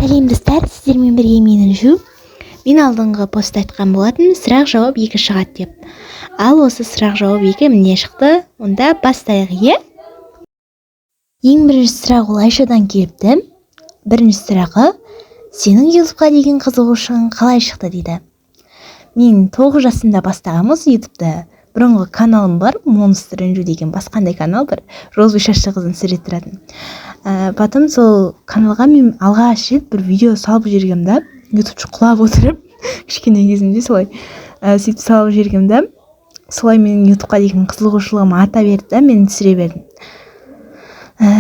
Сәлем достар, сіздермен бірге мен Інжу. Мен алдыңғы постта айтқан болатын сұрақ жауап 2 шығады деп. Ал осы сұрақ жауап 2 міне шықты. Онда бастайық, е? Ең бірінші сұрақ ол Айшадан келіпті. Бірінші сұрағы: сенің YouTube'қа деген қызығушылығың қалай шықты дейді. Мен 9 жасымда бастағанмын YouTube'да. Бұрынғы каналым бар, Monster Інжу деген басқандай канал бар. Розовый шашты қыздың сурет тұратын. Потом сол каналға мен алғаш рет бір видео салып жібергенмін, ютубшы құлап отырып, кішкене кезімде солай сөйтіп салып жібергенмін. Солай менің ютубқа деген қызығушылығым арта берді, мен түсіре бердім.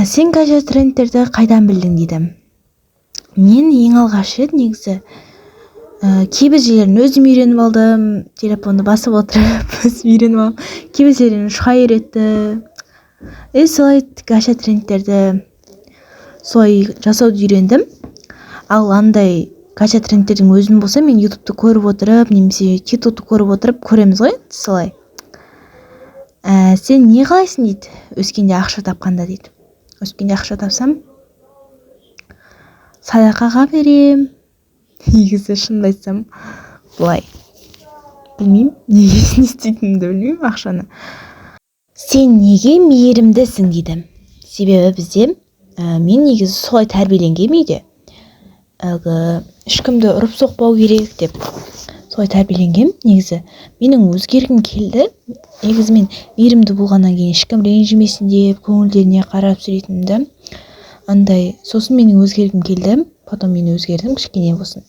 Сен кажа трендтерді қайдан білдің дейді. Мен ең алғаш рет негізі кейбір жерлерін өзім үйреніп алдым, телефонды басып отырып өзім үйреніп алдым. Кейбір жерлерін шұға үйретті. Солай гача трендтерді солай жасауды үйрендім. Ал андай гача трендтердің өзім болса, мен ютубты көріп отырып, немесе тиктокты көріп отырып көреміз ғой, солай. Сен не қалайсың дейді, өскенде ақша тапқанда дейді. Өскенде ақша тапсам, садақаға берем. Негізі шынымды айтсам, былай. Білмеймін, неге істейтінімді білмеймін ақшаны. Сен неге мейірімдісің дейді. Себебі бізде мен негізі солай тәрбиеленгем үйде. Ешкімді ұрып соқпау керек деп солай тәрбиеленгем. Негізі менің өзгергім келді. Негізі мен мейірімді болғаннан кейін ешкім ренжімесін деп көңілдеріне қарап сөйлейтінімді. Андай, сосын менің өзгергім келді. Потом мен өзгердім, кішкене болсын.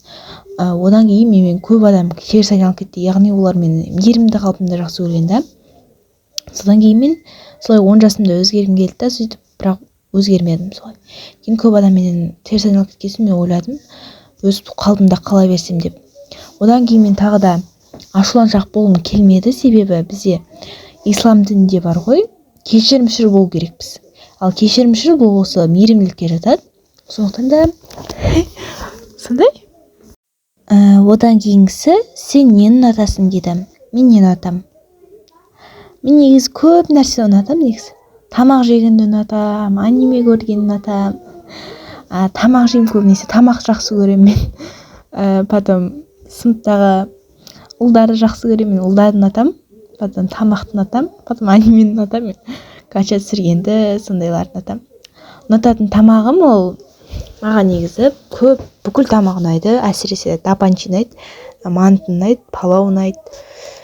Одан кейін мен көп адам теріс айналып кетті. Яғни олар мені мейірімді қалпымда жақсы көрген. Содан кейін мен солай 10 жасымда өзгергім келді, сөйтіп бірақ өзгермедім солай. Кейін көп адам менен теріс айналып кеткесін мен ойладым, өз қалпымда қала берсем деп. Одан кейін мен тағы да ашуланшақ болғым келмеді, себебі бізде ислам дінінде бар ғой, кешірімшіл болу керекпіз. Ал кешірімшіл болу осы мейірімділікке жатады. Сондықтан да сондай. Одан кейінгісі: сен нені ұнатасың дейді. Мен нені ұнатам? Мен негізі көп нәрсе ұнатам негізі. Тамақ жегенді ұнатам, аниме көргенді ұнатам. Тамақ жеймін көбінесе, тамақ жақсы көремін мен. Потом сыныптағы ұлдарды жақсы көремін, ұлдарды ұнатам. Потом тамақты ұнатам, потом анимені ұнатам мен. Гача түсіргенді, сондайларды ұнатам. Ұнататын тамағым ол маған негізі көп, бүкіл тамақ ұнайды. Әсіресе тапанчи ұнайды, манты ұнайды, палау ұнайды,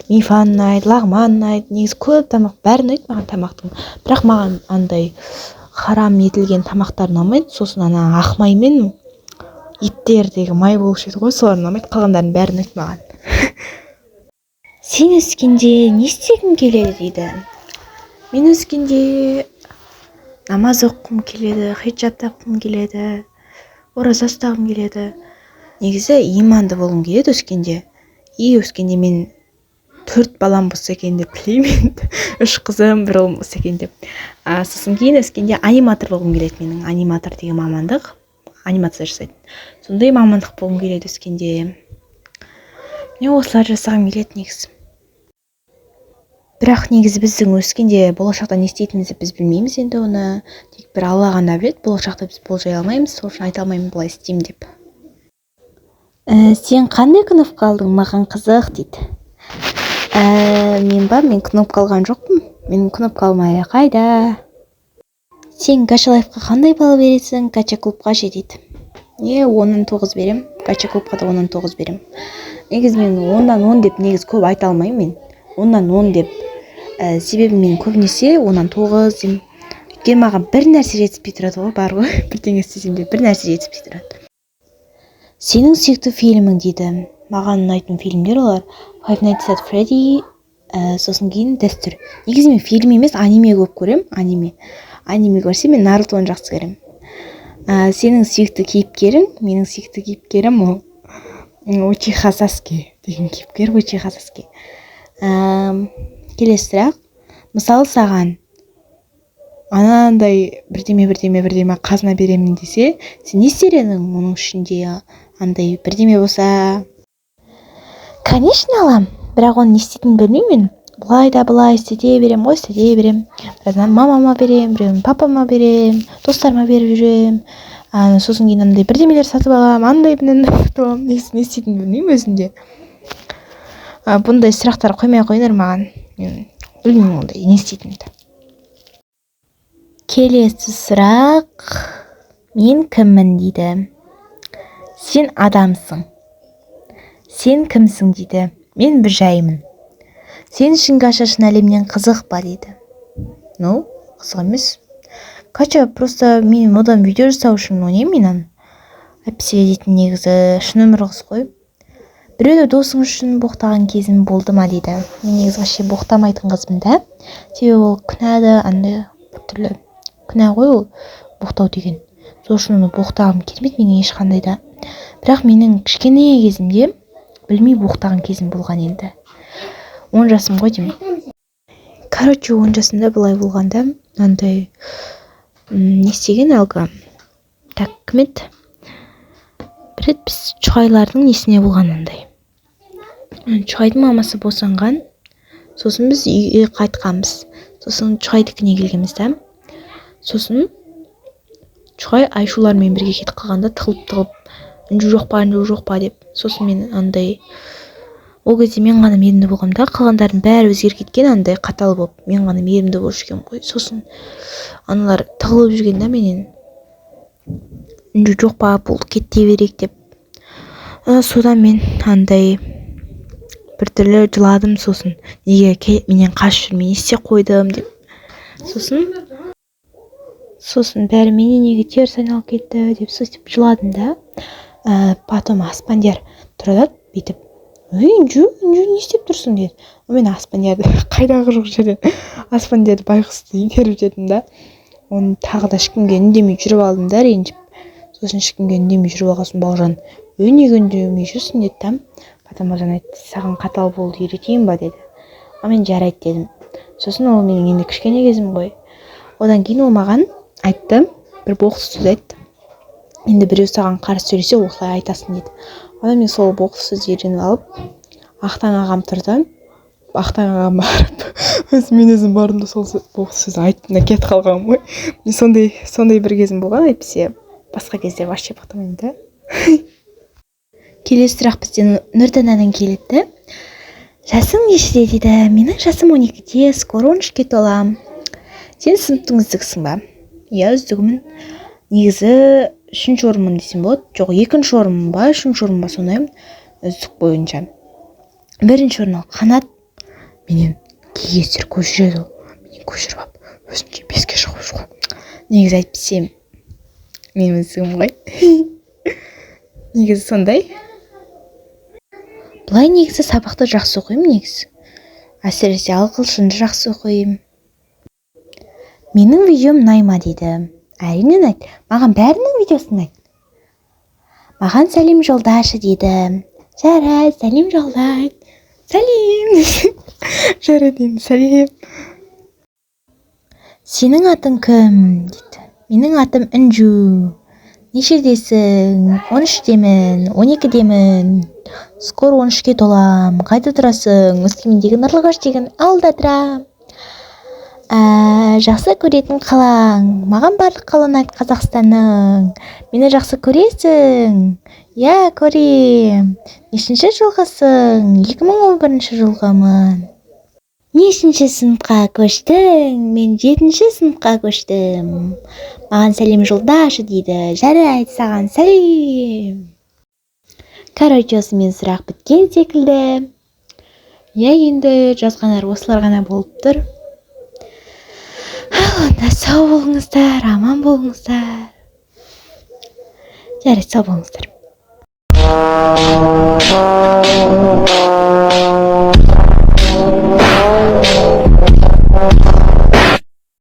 мифан ұнайды, лағман ұнайды. Негізі көп тамақ, бәрі ұнайды маған тамақтың. Бірақ маған андай харам етілген тамақтар ұнамайды. Сосын ана ақмай мен иттердегі май болушы еді ғой, солар ұнамайды. Қалғандардың бәрі ұнайды маған. Сен өскенде не істегің келеді дейді. Мен өскенде намаз оқығым келеді, хиджаб таққым келеді, ораза ұстағым келеді. Негізі иманды болғым келеді өскенде. Өскенде мен 4 балам болса екен деп тілеймін. 3 қызым, 1 ұлым болса екен деп. Сосын кейін өскенде аниматор болғым келеді. Менің аниматор деген мамандық, анимация жасайды. Сондай мамандық болғым келеді өскенде. Мен осылар жасағым келеді негізі. Бірақ негізі біздің өскенде болашақта не істейтінімізді біз білмейміз енді оны. Тек бір Алла ғана біледі, болашақта біз болжай алмаймыз, сол үшін айта алмаймын бұлай істеймін деп. Сен қандай кнопка алдың, маған қызық дейді. Мен кнопка алған жоқпын. Менің кнопка алмай қайда? Сен гача лайфқа қандай балл бересің, гача клубқа ше дейді. 10-нан 9 берем, гача клубқа да 10-нан 9 берем. Негізі мен 10-нан 10 деп негізі көп айта алмаймын мен. 10-нан 10 деп. Себебі мен көбінесе 10-нан 9 деймін. Өйткені маған бір нәрсе жетіспей тұрады ғой, бар ғой. Бірдеңе істесем де бір нәрсе жетіспей тұрады. Сенің сүйікті фильмің дейді. Маған ұнайтын фильмдер олар Five Nights at Freddy, сосын кейін Дәстүр. Негізі мен фильм емес, аниме көп көрем. Аниме көрсем мен Нарутоны жақсы көрем. Сенің сүйікті кейіпкерің? Менің сүйікті кейіпкерім ол Учиха Саске деген кейіпкер, Учиха Саске. Келесі сұрақ: мысалы саған анандай бірдеме қазына беремін десе, сен не істер едің оның ішінде? Андай бірдеме болса, конечно алам, бірақ оны не істейтінін білмеймін. Бұлай да бұлай істете берем ғой, істете берем. Біраздан мамама берем, біреуін папама берем, достарыма беріп жүрем. Сосын кейін андай бірдемелер сатып аламын, андай сатып аламын, не істейтінімді білмеймін өзімде. Бұндай сұрақтар қоймай қойыңдар маған. Мен білмеймін ондай не істейтінімді. Келесі сұрақ. Мен кіммін дейді. Сен адамсың. Сен кімсің дейді. Мен бір жаймын. Сен үшін Кашасын әлемнен қызық па дейді. Қызық емес. Кача просто мен одан видео жасау үшін ойнаймын мен аны. Әпсе дейтін негізі шын өмір қыз қой. Біреуді досың үшін боқтаған кезім болды ма дейді. Мен негізі вообще боқтамайтын қызбын да. Себебі ол күнәді андай түрлі күнә ғой ол боқтау деген. Сол үшін оны боқтағым келмейді менің ешқандай да. Бірақ менің кішкене кезімде білмей боқтаған кезім болған енді. 10 жасым ғой деймін. 10 жасымда былай болғанда андай не істеген әлгі. Так, кім еді? Бір рет біз Чуайлардың несіне болған андай. Чуайдың мамасы босанған. Сосын біз үйге қайтқанбыз. Сосын Чуайдікіне келгенбіз да. Сосын Чуай Айшулармен бірге кетіп қалғанда тығылып үнжу жоқ па деп. Сосын мен андай ол кезде мен ғана мейірімді болғам да, қалғандардың бәрі өзгеріп кеткен, андай қатал болып, мен ғана мейірімді болып жүргем ғой. Сосын аналар тығылып жүрген да менен. Үнжу жоқ па, болды кете берейік деп. Содан мен андай бір түрлі жыладым. Сосын неге менен қашып жүр, мен істеп қойдым деп. Сосын бәрі менен неге теріс айналып кетті деп сөйтіп жыладым да. Потом Аспандияр тұрады бүйтіп, үнжу не істеп тұрсың деді. Мен Аспандиярды қайдағы жоқ жерден Аспандиярды байғұсты итеріп жедім да. Оны тағы да ешкімге үндемей жүріп алдым да, ренжіп. Сосын ешкімге үндемей жүріп алған соң Бауыржан неге үндемей жүрсің деді да. Потом Бауыржан айтты, саған қатал болуды үйретейін ба деді. Мен жарайды дедім. Сосын ол менің енді кішкене кезім ғой. Одан кейін ол маған айтты, бір боқсы сөз айтты. Енді біреу саған қарсы сөйлесе осылай айтасың деді. Одан мен сол боқсы сөзді үйреніп алып, Ақтаң ағам тұрды. Ақтаң ағам барып, мен өзім бардым да сол боқсы сөзді айттым да кетіп қалғанмын ғой. Мен сондай бір кезім болған, әйтпесе басқа кезде вообще боқтамаймын да. Келесі сұрақ бізден Нұрданадан келеді. Жасың нешеде дейді. Менің жасым 12-де, скоро 13-ке толам. Сен сыныптың үздігісің ба? Иә, үздігімін. Негізі 3-ші орынмын десем болады. Жоқ, 2-ші орынмын ба, 3-ші орынмын ба, сондай үздік бойынша. 1-ші орын Қанат. Менен кей кездері көшіреді ол. Менен көшіріп алып, өзінше 5-ке шығып жүр ғой. Негізі айтпасем, мен үздігім ғой. Негізі сондай. Бұлай негізі сабақты жақсы оқимын негізі. Әсіресе ағылшынды жақсы оқимын. Менің видеом ұнайма дейді. Әрине ұнайды. Маған бәрінің видеосын ұнайды. Маған сәлем жолдашы дейді. Жарайды, сәлем жолдайды. Сәлем. Жарайды, сәлем. Сенің атың кім дейді. Менің атым Үнжу. Нешедесің? 13-демін, 12-демін. Скоро 13-ке толам. Қайда тұрасың? Өскемендегі Нұрлығаш деген ауылда тұрам. Жақсы көретін қалаң. Маған барлық қаланы айт Қазақстанның. Мені жақсы көресің? Я, көрем. Нешінші жылғысың? 2011 жылғымын. Нешінші сыныпқа көштің? Мен 7-ші сыныпқа көштім. Маған сәлем жолдашы дейді. Жарайды, саған сәлем. Короче, осымен сұрақ біткен секілді. Я, енді жазғанар осылар ғана болып тұр. Онда сау болыңыздар, аман болыңыздар. Жарайды, сау болыңыздар.